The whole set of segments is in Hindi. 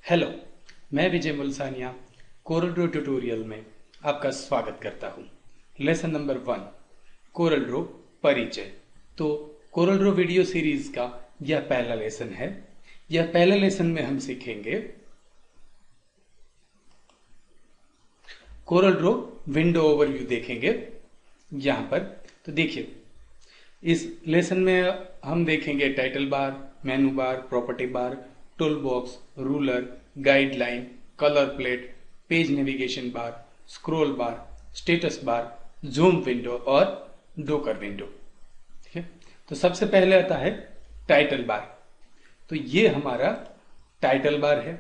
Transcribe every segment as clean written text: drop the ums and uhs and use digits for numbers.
हेलो, मैं विजय मुल्सानिया कोरल ड्रॉ ट्यूटोरियल में आपका स्वागत करता हूँ। लेसन नंबर 1 कोरल ड्रॉ परिचय। तो कोरल ड्रॉ वीडियो सीरीज का यह पहला लेसन है। यह पहले लेसन में हम सीखेंगे कोरल ड्रॉ विंडो ओवरव्यू देखेंगे। यहाँ पर तो देखिए, इस लेसन में हम देखेंगे title bar, menu bar, property bar, tool box, ruler, guideline, colour plate, page navigation bar, scroll bar, status bar, zoom window और डोकर विंडो। ठीक है, तो सबसे पहले आता है टाइटल बार। तो ये हमारा टाइटल बार है।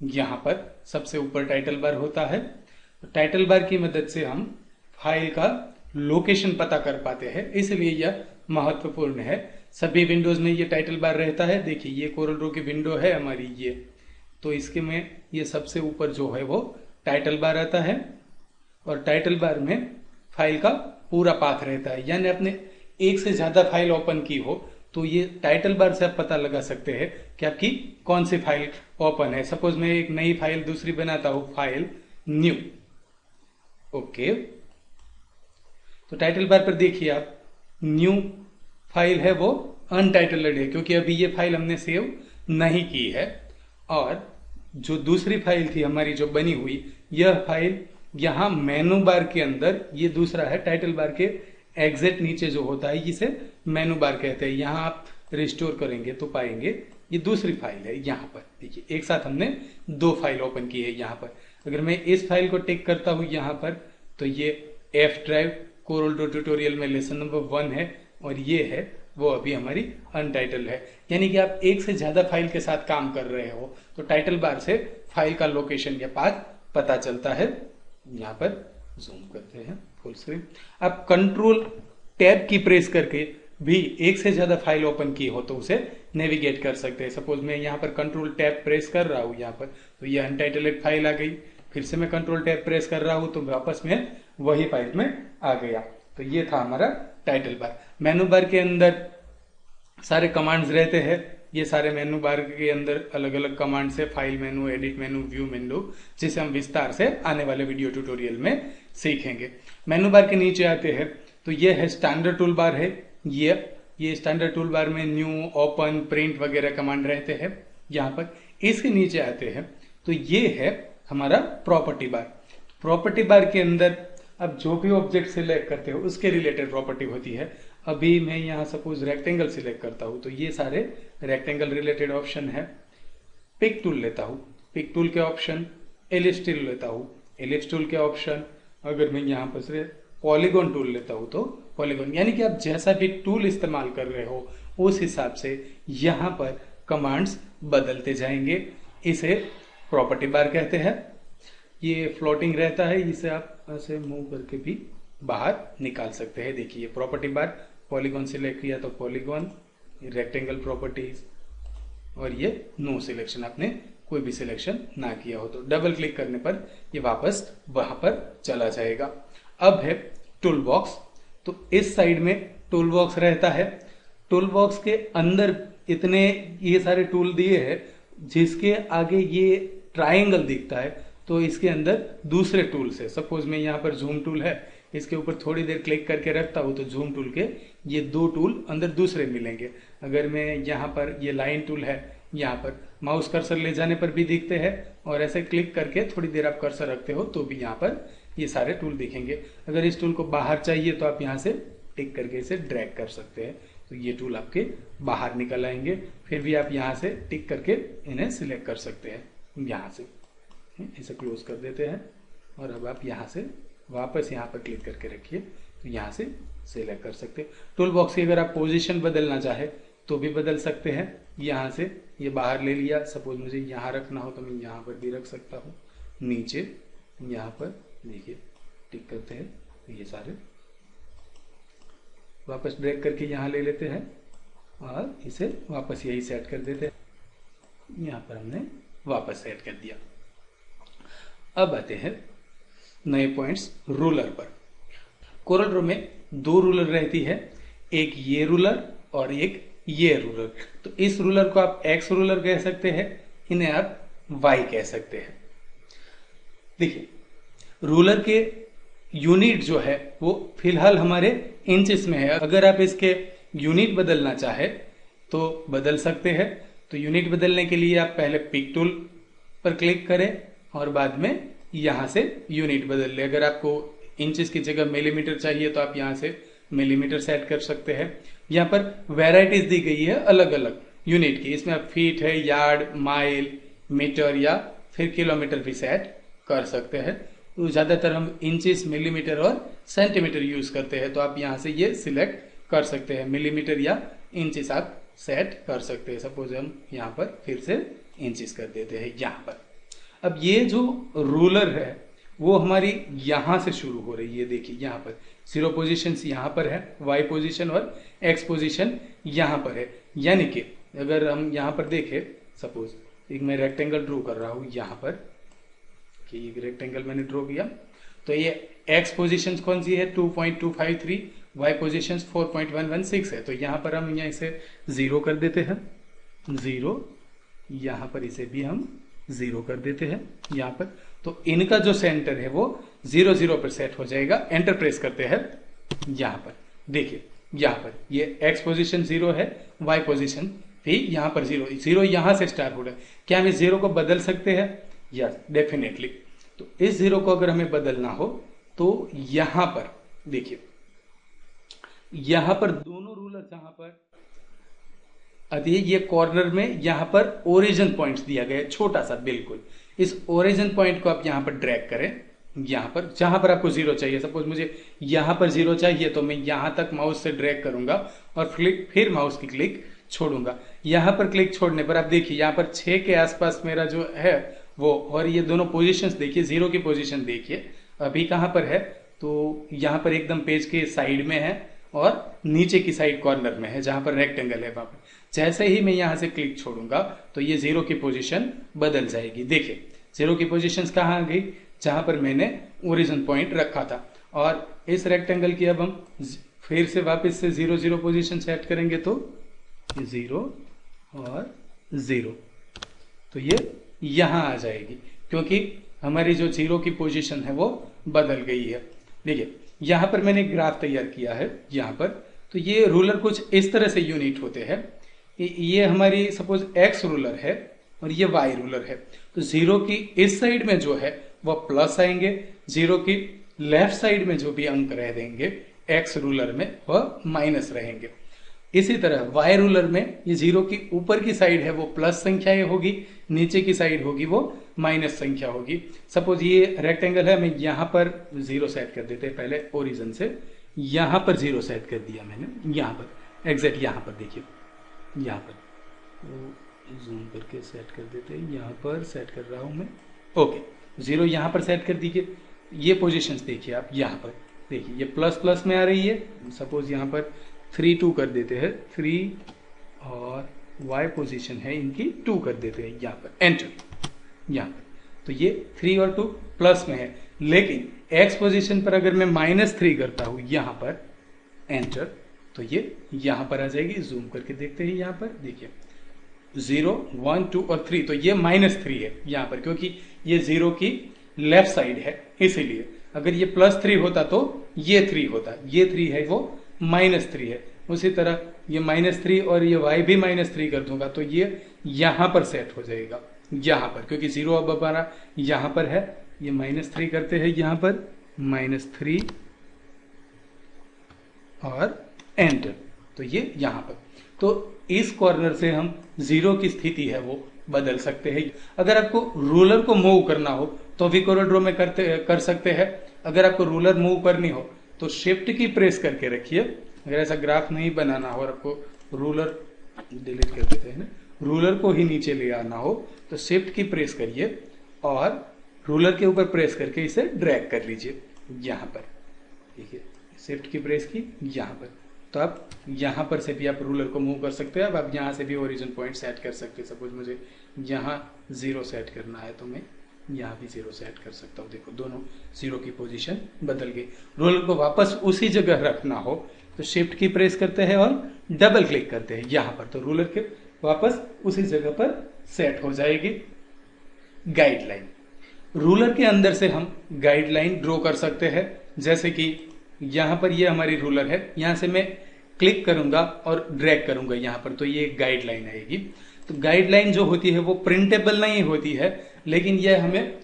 यहां पर सबसे ऊपर टाइटल बार होता है। तो टाइटल बार की मदद से हम फाइल का लोकेशन पता कर पाते हैं, इसलिए यह महत्वपूर्ण है। सभी विंडोज में ये टाइटल बार रहता है। देखिए, ये कोरल ड्रॉ की विंडो है हमारी ये, तो इसके में ये सबसे ऊपर जो है वो टाइटल बार आता है और टाइटल बार में फाइल का पूरा पाथ रहता है। यानी आपने एक से ज्यादा फाइल ओपन की हो तो ये टाइटल बार से आप पता लगा सकते हैं कि आपकी कौन सी फाइल ओपन है। सपोज मैं एक नई फाइल दूसरी बनाता हूं, फाइल न्यू। ओके, तो टाइटल बार पर देखिए आप, न्यू फाइल है वो अनटाइटल्ड है क्योंकि अभी ये फाइल हमने सेव नहीं की है। और जो दूसरी फाइल थी हमारी जो बनी हुई, यह फाइल यहां मेनू बार के अंदर, ये दूसरा है टाइटल बार के एग्जैक्ट नीचे जो होता है इसे मेनू बार कहते हैं। यहां आप रिस्टोर करेंगे तो पाएंगे ये दूसरी फाइल है। यहां पर देखिए, एक साथ हमने दो फाइल ओपन की है। यहां पर अगर मैं इस फाइल को टिक करता हूं यहां पर, तो ये F drive Corel Draw tutorial में लेसन नंबर 1 है और ये है वो अभी हमारी अनटाइटल है। यानी कि आप एक से ज्यादा फाइल के साथ काम कर रहे हो तो टाइटल बार से फाइल का लोकेशन या पाथ पता चलता है। यहां पर जूम करते हैं फुल स्क्रीन। आप कंट्रोल टैब की प्रेस करके भी एक से ज्यादा फाइल ओपन की हो तो उसे नेविगेट कर सकते हैं। सपोज मैं यहां पर कंट्रोल टैब प्रेस कर रहा हूं यहां पर, तो ये अनटाइटल्ड फाइल आ गई। फिर से मैं कंट्रोल टैब प्रेस कर रहा हूं तो वापस में वही फाइल में आ गया। तो ये था हमारा टाइटल बार। मेनू बार के अंदर सारे कमांड्स रहते हैं। ये सारे मेनू बार के अंदर अलग अलग कमांड्स है, फाइल मेनू, एडिट मेनू, व्यू मेनू, जिसे हम विस्तार से आने वाले वीडियो ट्यूटोरियल में सीखेंगे। मेनू बार के नीचे आते हैं तो ये है स्टैंडर्ड टूल बार है। ये स्टैंडर्ड टूल बार में न्यू, ओपन, प्रिंट वगैरह कमांड रहते हैं। यहाँ पर इसके नीचे आते हैं तो ये है हमारा प्रॉपर्टी बार। प्रॉपर्टी बार के अंदर अब जो भी ऑब्जेक्ट सिलेक्ट करते हो उसके रिलेटेड प्रॉपर्टी होती है। अभी मैं यहाँ सपोज रेक्टेंगल सिलेक्ट करता हूं तो ये सारे रेक्टेंगल रिलेटेड ऑप्शन है। पिक टूल लेता हूं, पिक टूल के ऑप्शन, एलिप्स टूल लेता हूं, एलिप्स टूल के ऑप्शन। अगर मैं यहाँ पर से पॉलीगॉन टूल लेता हूं तो पॉलीगॉन। यानी कि आप जैसा भी टूल इस्तेमाल कर रहे हो उस हिसाब से यहाँ पर कमांड्स बदलते जाएंगे। इसे प्रॉपर्टी बार कहते हैं। ये फ्लोटिंग रहता है, इसे आप ऐसे मूव करके भी बाहर निकाल सकते हैं। देखिए, प्रॉपर्टी बार, पॉलीगॉन सिलेक्ट किया तो पॉलीगॉन, रेक्टेंगल प्रॉपर्टीज, और ये नो सिलेक्शन, आपने कोई भी सिलेक्शन ना किया हो तो डबल क्लिक करने पर ये वापस वहां पर चला जाएगा। अब है टूल बॉक्स। तो इस साइड में टूल बॉक्स रहता है। टूल बॉक्स के अंदर इतने ये सारे टूल दिए हैं, जिसके आगे ये ट्राइंगल दिखता है तो इसके अंदर दूसरे टूल्स है। सपोज में यहाँ पर जूम टूल है, इसके ऊपर थोड़ी देर क्लिक करके रखता हूं तो जूम टूल के ये दो टूल अंदर दूसरे मिलेंगे। अगर मैं यहाँ पर ये लाइन टूल है, यहाँ पर माउस कर्सर ले जाने पर भी दिखते हैं और ऐसे क्लिक करके थोड़ी देर आप कर्सर रखते हो तो भी यहाँ पर ये सारे टूल दिखेंगे। अगर इस टूल को बाहर चाहिए तो आप यहाँ से टिक करके इसे ड्रैग कर सकते हैं तो ये टूल आपके बाहर निकल आएंगे। फिर भी आप यहाँ से टिक करके इन्हें सिलेक्ट कर सकते हैं। यहाँ से इसे क्लोज कर देते हैं और अब आप यहाँ से वापस यहाँ पर क्लिक करके रखिए तो यहाँ से सिलेक्ट कर सकते हैं। टूल बॉक्स की अगर आप पोजीशन बदलना चाहे तो भी बदल सकते हैं। यहाँ से ये बाहर ले लिया, सपोज मुझे यहाँ रखना हो तो मैं यहाँ पर भी रख सकता हूँ। नीचे यहाँ पर देखिए टिक करते हैं तो ये सारे वापस ड्रैग करके यहाँ ले लेते हैं और इसे वापस यही सेट कर देते हैं। यहाँ पर हमने वापस सेट कर दिया। अब आते हैं नए पॉइंट्स रूलर पर। कोरल ड्रॉ में दो रूलर रहती है, एक ये रूलर और एक ये रूलर। तो इस रूलर को आप एक्स रूलर कह सकते हैं, इन्हें आप वाई कह सकते हैं। देखिए रूलर के यूनिट जो है वो फिलहाल हमारे इंचेस में है। अगर आप इसके यूनिट बदलना चाहे तो बदल सकते हैं। तो यूनिट बदलने के लिए आप पहले पिक टूल पर क्लिक करें और बाद में यहां से यूनिट बदल ले। अगर आपको इंचेस की जगह मिलीमीटर चाहिए तो आप यहां से मिलीमीटर सेट कर सकते हैं। यहाँ पर वैरायटीज दी गई है अलग अलग यूनिट की। इसमें आप फीट है, यार्ड, माइल, मीटर या फिर किलोमीटर भी सेट कर सकते हैं। तो ज्यादातर हम इंचेस, मिलीमीटर और सेंटीमीटर यूज करते हैं। तो आप यहां से ये सिलेक्ट कर सकते हैं, मिलीमीटर या इंचेस आप सेट कर सकते हैं। सपोज हम यहाँ पर फिर से इंचेस कर देते हैं यहाँ पर। अब ये जो रूलर है वो हमारी यहां से शुरू हो रही है। देखिए यहाँ पर 0 पोजिशन यहाँ पर है, y पोजीशन और x पोजीशन यहाँ पर है। यानी कि अगर हम यहाँ पर देखें, सपोज एक मैं रेक्टेंगल ड्रॉ कर रहा हूं यहाँ पर, कि एक रेक्टेंगल मैंने ड्रॉ किया, तो ये x पोजीशन कौन सी है 2.253, y पोजीशन 4.116 है। तो यहाँ पर हम यहाँ इसे 0 कर देते हैं, 0, यहाँ पर इसे भी हम 0 कर देते हैं यहाँ पर। तो इनका जो सेंटर है वो 0 0 पर सेट हो जाएगा। एंटर प्रेस करते हैं यहाँ पर। देखिए यहाँ पर ये x पोजीशन 0 है, y पोजीशन भी यहाँ पर 0, 0 यहाँ से स्टार्ट हो रहा है। क्या हम इस 0 को बदल सकते हैं? Yes, definitely. तो इस 0 को अगर हमें बदलना हो तो यहाँ पर देखिए, यहाँ पर दोनों रूलर जहां पर ये कॉर्नर में यहाँ पर ओरिजिन पॉइंट्स दिया गया है, छोटा सा बिल्कुल। इस ओरिजिन पॉइंट को आप यहाँ पर ड्रैग करें, यहाँ पर जहां पर आपको 0 चाहिए। सपोज मुझे यहाँ पर 0 चाहिए तो मैं यहाँ तक माउस से ड्रैग करूंगा और फिर माउस की क्लिक छोड़ूंगा। यहाँ पर क्लिक छोड़ने पर आप देखिए यहाँ पर 6 के आसपास मेरा जो है वो, और ये दोनों पोजीशंस देखिए, 0 की पोजीशन देखिए अभी कहां पर है, तो यहाँ पर एकदम पेज के साइड में है और नीचे की साइड कॉर्नर में है जहां पर रेक्टेंगल है वहां पर। जैसे ही मैं यहां से क्लिक छोड़ूंगा तो ये 0 की पोजीशन बदल जाएगी। देखिए 0 की पोजीशन कहाँ आ गई, जहां पर मैंने ओरिजिन पॉइंट रखा था। और इस रेक्टेंगल की अब हम फिर से वापस से 0 0 पोजीशन सेट करेंगे तो 0 और 0, तो ये यहां आ जाएगी क्योंकि हमारी जो 0 की पोजीशन है वो बदल गई है। देखिए यहां पर मैंने ग्राफ तैयार किया है यहाँ पर। तो ये रूलर कुछ इस तरह से यूनिट होते हैं। ये हमारी सपोज x रूलर है और ये y रूलर है। तो 0 की इस साइड में जो है वह प्लस आएंगे, 0 की लेफ्ट साइड में जो भी अंक रह देंगे x रूलर में वह माइनस रहेंगे। इसी तरह y रूलर में ये 0 की ऊपर की साइड है वो प्लस संख्याएं होगी, नीचे की साइड होगी वो माइनस संख्या होगी। सपोज ये रेक्टेंगल है, मैं यहाँ पर 0 सेट कर देते हैं पहले ओरिजिन से, यहाँ पर 0 सेट कर दिया मैंने, यहाँ पर एग्जैक्ट यहाँ पर देखिए, यहाँ पर तो जूम करके सेट कर देते हैं, यहाँ पर सेट कर रहा हूँ मैं। ओके 0 यहाँ पर सेट कर दीजिए। ये पोजीशंस देखिए आप, यहाँ पर देखिए ये प्लस प्लस में आ रही है। सपोज यहाँ पर 3 2 कर देते हैं, 3 और y पोजीशन है इनकी 2 कर देते हैं यहाँ पर, एंटर यहाँ पर। तो ये 3 और 2 प्लस में है, लेकिन x पोजीशन पर अगर मैं -3 करता हूं यहाँ पर, एंटर, तो ये यहाँ पर आ जाएगी। जूम करके देखते हैं, यहाँ पर देखिए 0 1 2 और 3, तो ये -3 है यहाँ पर क्योंकि ये 0 की लेफ्ट साइड है, इसीलिए। अगर ये +3 होता तो ये 3 होता, ये 3 है वो -3 है। उसी तरह ये -3 और ये y भी -3 कर दूंगा तो ये यहां पर सेट हो जाएगा, यहां पर, क्योंकि 0 अब हमारा यहां पर है। ये -3 करते हैं यहाँ पर, -3 और एंटर, तो ये यहां पर। तो इस कॉर्नर से हम 0 की स्थिति है वो बदल सकते हैं। अगर आपको रूलर को मूव करना हो तो भी कोरोड्रो में कर सकते हैं। अगर आपको रूलर मूव करनी हो तो शिफ्ट की प्रेस करके रखिए। अगर ऐसा ग्राफ नहीं बनाना हो और आपको रूलर डिलीट कर देते हैं ना, रूलर को ही नीचे ले आना हो तो शिफ्ट की प्रेस करिए और रूलर के ऊपर प्रेस करके इसे ड्रैग कर लीजिए यहाँ पर। देखिए शिफ्ट की प्रेस की यहाँ पर, तो आप यहाँ पर से भी आप रूलर को मूव कर सकते हैं। अब आप यहाँ से भी ओरिजिन पॉइंट सेट कर सकते हैं। सपोज मुझे यहाँ 0 सेट करना है तो मैं यहाँ भी 0 सेट कर सकता हूँ। देखो दोनों 0 की पोजीशन बदल गई। रूलर को वापस उसी जगह रखना हो तो शिफ्ट की प्रेस करते हैं और डबल क्लिक करते हैं यहाँ पर, तो रूलर के वापस उसी जगह पर सेट हो जाएगी। गाइडलाइन। रूलर के अंदर से हम गाइडलाइन ड्रॉ कर सकते हैं। जैसे कि यहां पर ये हमारी रूलर है, यहां से मैं क्लिक करूंगा और ड्रैग करूंगा यहां पर, तो ये गाइडलाइन आएगी। तो गाइडलाइन जो होती है वो प्रिंटेबल नहीं होती है, लेकिन यह हमें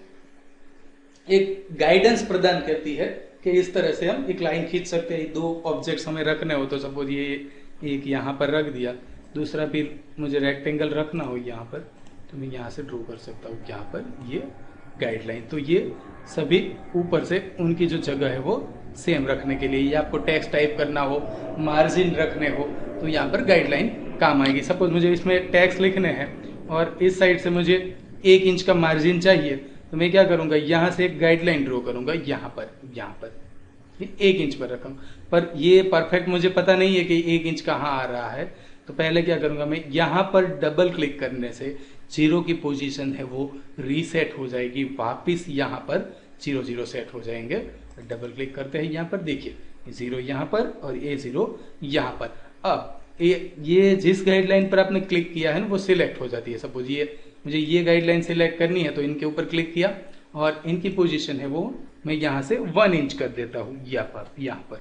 एक गाइडेंस प्रदान करती है कि इस तरह से हम एक लाइन खींच सकते हैं। दो ऑब्जेक्ट्स हमें रखने हो तो सपोज ये एक यहाँ पर रख दिया, दूसरा भी मुझे रेक्टेंगल रखना हो यहाँ पर, तो मैं यहाँ से ड्रॉ कर सकता हूँ यहाँ पर ये गाइडलाइन। तो ये सभी ऊपर से उनकी जो जगह है वो सेम रखने के लिए, या आपको टेक्स्ट टाइप करना हो, मार्जिन रखने हो, तो यहाँ पर गाइडलाइन काम आएगी। सपोज मुझे इसमें टेक्स्ट लिखने हैं और इस साइड से मुझे 1 इंच का मार्जिन चाहिए, तो मैं क्या करूंगा, यहां से एक गाइडलाइन ड्रॉ करूंगा यहाँ पर 1 इंच पर रखूंगा। पर ये परफेक्ट मुझे पता नहीं है कि 1 इंच कहाँ आ रहा है, तो पहले क्या करूंगा, मैं यहां पर डबल क्लिक करने से 0 की पोजीशन है वो रीसेट हो जाएगी, वापिस यहाँ पर 0 0 सेट हो जाएंगे। डबल क्लिक करते हैं यहाँ पर, देखिए 0 यहाँ पर और ये 0 यहाँ पर। अब ये जिस गाइडलाइन पर आपने क्लिक किया है ना वो सिलेक्ट हो जाती है। सपोज ये मुझे ये गाइडलाइन सिलेक्ट करनी है, तो इनके ऊपर क्लिक किया और इनकी पोजीशन है वो मैं यहां से 1 इंच कर देता हूं यहाँ पर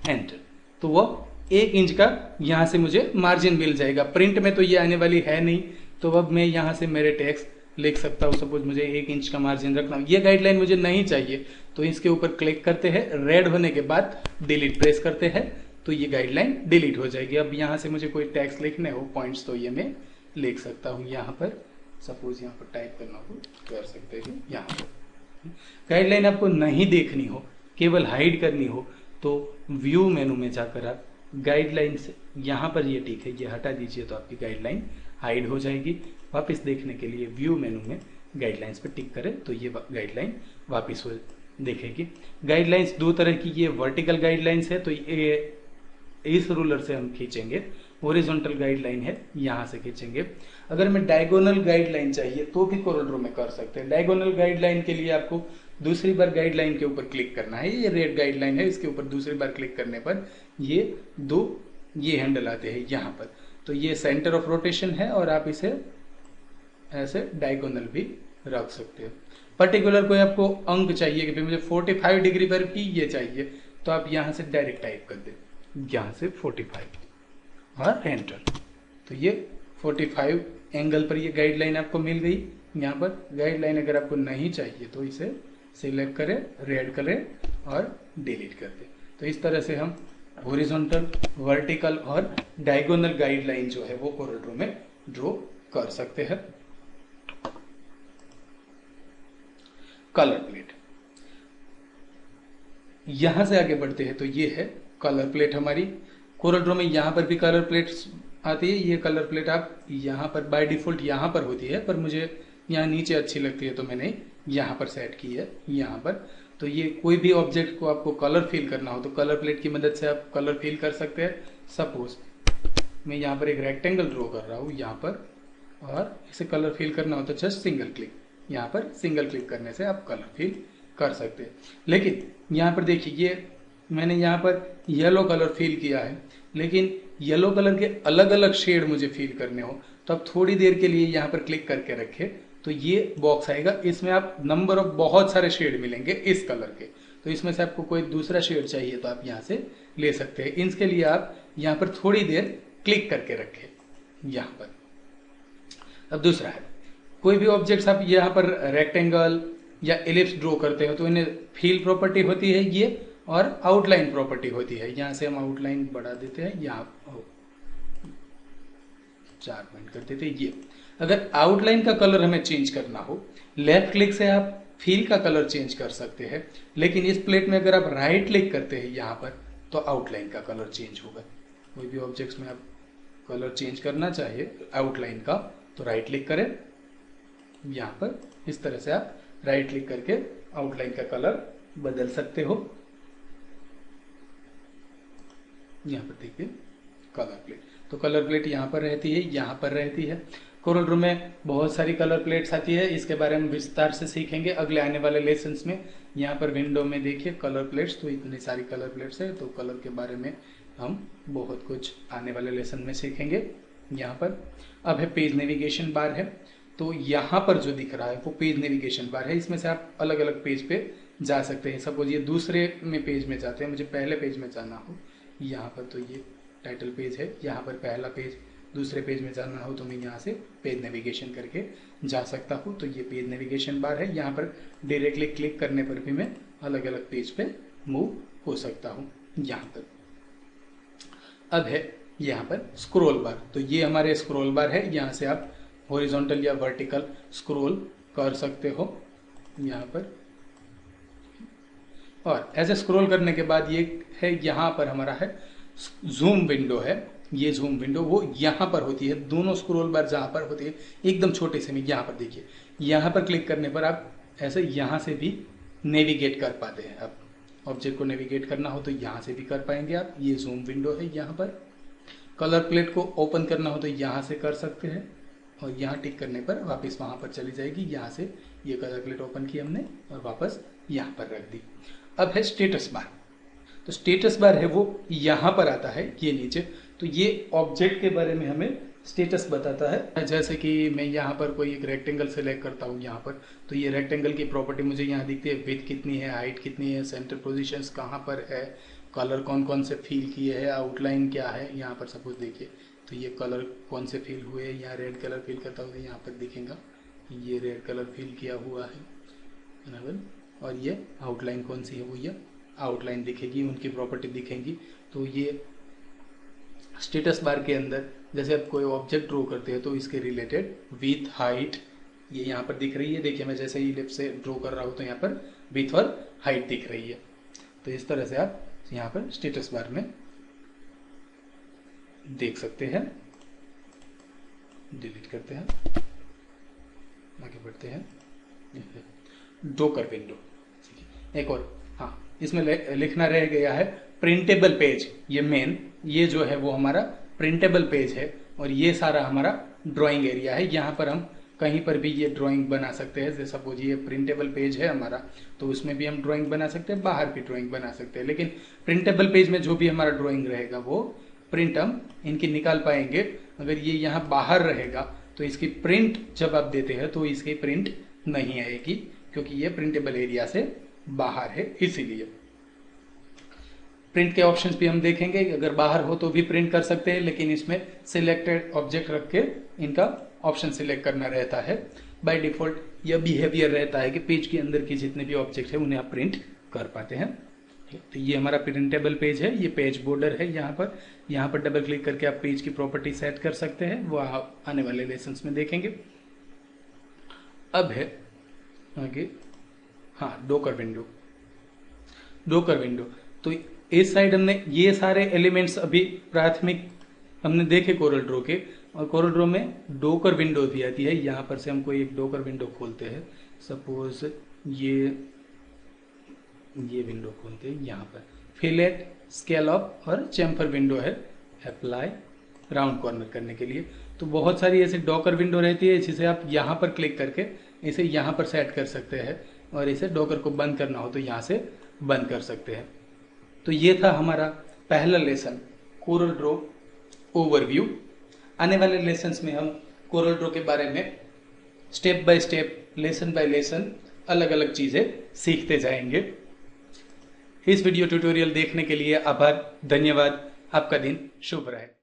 एंटर, तो वो 1 इंच का यहां से मुझे मार्जिन मिल जाएगा। प्रिंट में तो ये आने वाली है नहीं, तो अब मैं यहां से मेरे टेक्स्ट लिख सकता हूं। सपोज मुझे 1 इंच का मार्जिन रखना, ये गाइडलाइन मुझे नहीं चाहिए, तो इसके ऊपर क्लिक करते हैं, रेड होने के बाद डिलीट प्रेस करते हैं, तो ये गाइडलाइन डिलीट हो जाएगी। अब यहां से मुझे कोई टेक्स्ट लिखने हो पॉइंट्स, तो ये मैं लिख सकता हूं यहाँ पर। सपोज यहाँ पर टाइप करना हो कर सकते हैं यहाँ पर। गाइडलाइन आपको नहीं देखनी हो, केवल हाइड करनी हो, तो व्यू मेनू में जाकर आप गाइडलाइन से यहाँ पर ये टिक है ये हटा दीजिए, तो आपकी गाइडलाइन हाइड हो जाएगी। वापस देखने के लिए व्यू मेनू में गाइडलाइंस पर टिक करें तो ये गाइडलाइन वापस हो देखेगी। गाइडलाइंस 2 तरह की, ये वर्टिकल गाइडलाइंस है, तो ये इस रूलर से हम खींचेंगे। हॉरिजॉन्टल गाइडलाइन है, यहां से खींचेंगे। अगर मैं डायगोनल गाइडलाइन चाहिए तो भी CorelDRAW में कर सकते हैं। डायगोनल गाइडलाइन के लिए आपको दूसरी बार गाइडलाइन के ऊपर क्लिक करना है। ये रेड गाइडलाइन है, इसके ऊपर दूसरी बार क्लिक करने पर ये 2 ये हैंडल आते हैं यहाँ पर। तो ये सेंटर ऑफ रोटेशन है और आप इसे ऐसे डायगोनल भी रख सकते हो। पर्टिकुलर कोई आपको अंक चाहिए कि मुझे 45 डिग्री पर भी ये चाहिए, तो आप यहाँ से डायरेक्ट टाइप कर दे, यहाँ से 45 और एंटर, तो ये 45 एंगल पर ये गाइडलाइन आपको मिल गई। यहाँ पर गाइडलाइन अगर आपको नहीं चाहिए तो इसे सिलेक्ट करें, रेड करें और डिलीट कर दें। तो इस तरह से हम हॉरिजॉन्टल, वर्टिकल और डायगोनल गाइडलाइन जो है वो CorelDRAW में ड्रॉ कर सकते हैं। कलर प्लेट, यहां से आगे बढ़ते हैं तो ये है कलर प्लेट हमारी। CorelDRAW में यहाँ पर भी कलर प्लेट्स आती है। ये कलर प्लेट आप यहाँ पर बाय डिफॉल्ट यहाँ पर होती है, पर मुझे यहाँ नीचे अच्छी लगती है तो मैंने यहाँ पर सेट की है यहाँ पर। तो ये कोई भी ऑब्जेक्ट को आपको कलर फिल करना हो तो कलर प्लेट की मदद से आप कलर फिल कर सकते हैं। सपोज मैं यहाँ पर एक रेक्टेंगल ड्रॉ कर रहा हूँ यहाँ पर, और इसे कलर फिल करना हो तो जस्ट सिंगल क्लिक, यहाँ पर सिंगल क्लिक करने से आप कलर फिल कर सकते हैं। लेकिन यहाँ पर देखिए ये मैंने यहाँ पर येलो कलर फिल किया है, लेकिन येलो कलर के अलग अलग शेड मुझे फिल करने हो तो आप थोड़ी देर के लिए यहाँ पर क्लिक करके रखें, तो ये बॉक्स आएगा। इसमें आप नंबर ऑफ बहुत सारे शेड मिलेंगे इस कलर के, तो इसमें से आपको कोई दूसरा शेड चाहिए तो आप यहाँ से ले सकते हैं। इसके लिए आप यहाँ पर थोड़ी देर क्लिक करके रखें यहाँ पर। अब दूसरा है, कोई भी ऑब्जेक्ट्स आप यहाँ पर रेक्टेंगल या एलिप्स ड्रॉ करते हो तो इन्हें फिल प्रॉपर्टी होती है ये, और आउटलाइन प्रॉपर्टी होती है। यहां से हम आउटलाइन बढ़ा देते हैं, यहाँ 4 पॉइंट कर देते हैं। ये अगर आउटलाइन का कलर हमें चेंज करना हो, लेफ्ट क्लिक से आप फिल का कलर चेंज कर सकते हैं, लेकिन इस प्लेट में अगर आप राइट क्लिक करते हैं यहाँ पर तो आउटलाइन का कलर चेंज होगा। कोई भी ऑब्जेक्ट्स में आप कलर चेंज करना चाहिए आउटलाइन का तो राइट क्लिक करें यहाँ पर। इस तरह से आप राइट क्लिक करके आउटलाइन का कलर बदल सकते हो। यहाँ पर देखिए कलर प्लेट, तो कलर प्लेट यहाँ पर रहती है, यहाँ पर रहती है। CorelDRAW में बहुत सारी कलर प्लेट्स आती है, इसके बारे में विस्तार से सीखेंगे अगले आने वाले लेसन्स में। यहाँ पर विंडो में देखिए कलर प्लेट्स, तो इतनी सारी कलर प्लेट्स है, तो कलर के बारे में हम बहुत कुछ आने वाले लेसन में सीखेंगे। यहाँ पर अब है पेज नेविगेशन बार है, तो यहाँ पर जो दिख रहा है वो पेज नेविगेशन बार है। इसमें से आप अलग अलग पेज पे जा सकते हैं। सपोज ये दूसरे में पेज में जाते हैं, मुझे पहले पेज में जाना हो यहाँ पर, तो ये टाइटल पेज है, यहाँ पर पहला पेज, दूसरे पेज में जाना हो तो मैं यहाँ से पेज नेविगेशन करके जा सकता हूँ। तो ये पेज नेविगेशन बार है, यहाँ पर डायरेक्टली क्लिक करने पर भी मैं अलग अलग पेज पे मूव हो सकता हूँ। यहाँ पर अब है यहाँ पर स्क्रॉल बार, तो ये हमारे स्क्रॉल बार है, यहाँ से आप हॉरिजॉन्टल या वर्टिकल स्क्रॉल कर सकते हो यहाँ पर। और ऐसे स्क्रॉल करने के बाद ये है, यहाँ पर हमारा है जूम विंडो है। ये जूम विंडो वो यहाँ पर होती है, दोनों स्क्रॉल बार जहाँ पर होती है एकदम छोटे से में, यहाँ पर देखिए, यहाँ पर क्लिक करने पर आप ऐसे यहाँ से भी नेविगेट कर पाते हैं। आप ऑब्जेक्ट को नेविगेट करना हो तो यहाँ से भी कर पाएंगे आप। ये जूम विंडो है। यहाँ पर कलर प्लेट को ओपन करना हो तो यहाँ से कर सकते हैं, और यहाँ टिक करने पर वापस वहाँ पर चली जाएगी। यहाँ से ये कलर प्लेट ओपन की हमने और वापस यहाँ पर रख दी। अब है स्टेटस बार, तो स्टेटस बार है वो यहाँ पर आता है, ये नीचे। तो ये ऑब्जेक्ट के बारे में हमें स्टेटस बताता है। जैसे कि मैं यहाँ पर कोई एक रेक्टेंगल सेलेक्ट करता हूँ यहाँ पर, तो ये रेक्टेंगल की प्रॉपर्टी मुझे यहाँ दिखती है, विड्थ कितनी है, हाइट कितनी है, सेंटर पोजीशंस कहाँ पर है, कलर कौन कौन से फील किए हैं, आउटलाइन क्या है। यहाँ पर सपोज देखिए, तो ये कलर कौन से फील हुए, यहाँ रेड कलर फील करता हूँ तो यहाँ पर दिखेगा ये रेड कलर फील किया हुआ है बराबर। और ये आउटलाइन कौन सी है, वो ये आउटलाइन दिखेगी, उनकी प्रॉपर्टी दिखेंगी। तो ये स्टेटस बार के अंदर जैसे आप कोई ऑब्जेक्ट ड्रॉ करते हैं तो इसके रिलेटेड विथ हाइट ये यहाँ पर दिख रही है। देखिए मैं जैसे ही लेफ्ट से ड्रॉ कर रहा हूँ तो यहाँ पर विथ और हाइट दिख रही है। तो इस तरह से आप यहाँ पर स्टेटस बार में देख सकते हैं। डिलीट करते हैं, आगे बढ़ते हैं। डॉकर विंडो एक और, हाँ इसमें लिखना रह गया है प्रिंटेबल पेज। ये मेन, ये जो है वो हमारा प्रिंटेबल पेज है, और ये सारा हमारा ड्राइंग एरिया है। यहाँ पर हम कहीं पर भी ये ड्राइंग बना सकते हैं। जैसे सपोज ये प्रिंटेबल पेज है हमारा, तो उसमें भी हम ड्राइंग बना सकते हैं, बाहर भी ड्राइंग बना सकते हैं। लेकिन प्रिंटेबल पेज में जो भी हमारा ड्राइंग रहेगा वो प्रिंट हम इनकी निकाल पाएंगे। अगर ये यहाँ बाहर रहेगा तो इसकी प्रिंट जब आप देते हैं तो इसकी प्रिंट नहीं आएगी, क्योंकि ये प्रिंटेबल एरिया से बाहर है। इसीलिए प्रिंट के ऑप्शंस भी हम देखेंगे, अगर बाहर हो तो भी प्रिंट कर सकते हैं, लेकिन इसमें सिलेक्टेड ऑब्जेक्ट रख के इनका ऑप्शन सिलेक्ट करना रहता है। बाय डिफॉल्ट यह बिहेवियर रहता है कि पेज के अंदर के जितने भी ऑब्जेक्ट है उन्हें आप प्रिंट कर पाते हैं। तो ये हमारा प्रिंटेबल पेज है, ये पेज बॉर्डर है। यहाँ पर डबल क्लिक करके आप पेज की प्रॉपर्टी सेट कर सकते हैं, वो आप आने वाले लेसन्स में देखेंगे। अब है आगे, हाँ डॉकर विंडो। डॉकर विंडो तो इस साइड हमने ये सारे एलिमेंट्स अभी प्राथमिक हमने देखे कोरल ड्रॉ के, और कोरल ड्रॉ में डॉकर विंडो भी आती है। यहाँ पर से हम कोई एक डॉकर विंडो खोलते हैं, सपोज ये विंडो खोलते हैं। यहाँ पर फिलेट, स्केलअप और चैम्फर विंडो है, अप्लाई राउंड कॉर्नर करने के लिए। तो बहुत सारी ऐसी डॉकर विंडो रहती है जिसे आप यहाँ पर क्लिक करके इसे यहाँ पर सेट कर सकते हैं, और इसे डॉकर को बंद करना हो तो यहाँ से बंद कर सकते हैं। तो ये था हमारा पहला लेसन, कोरल ड्रॉ ओवरव्यू। आने वाले लेसन्स में हम कोरल ड्रॉ के बारे में step by step, lesson bye lesson अलग अलग चीजें सीखते जाएंगे। इस वीडियो ट्यूटोरियल देखने के लिए आभार, धन्यवाद। आपका दिन शुभ रहे।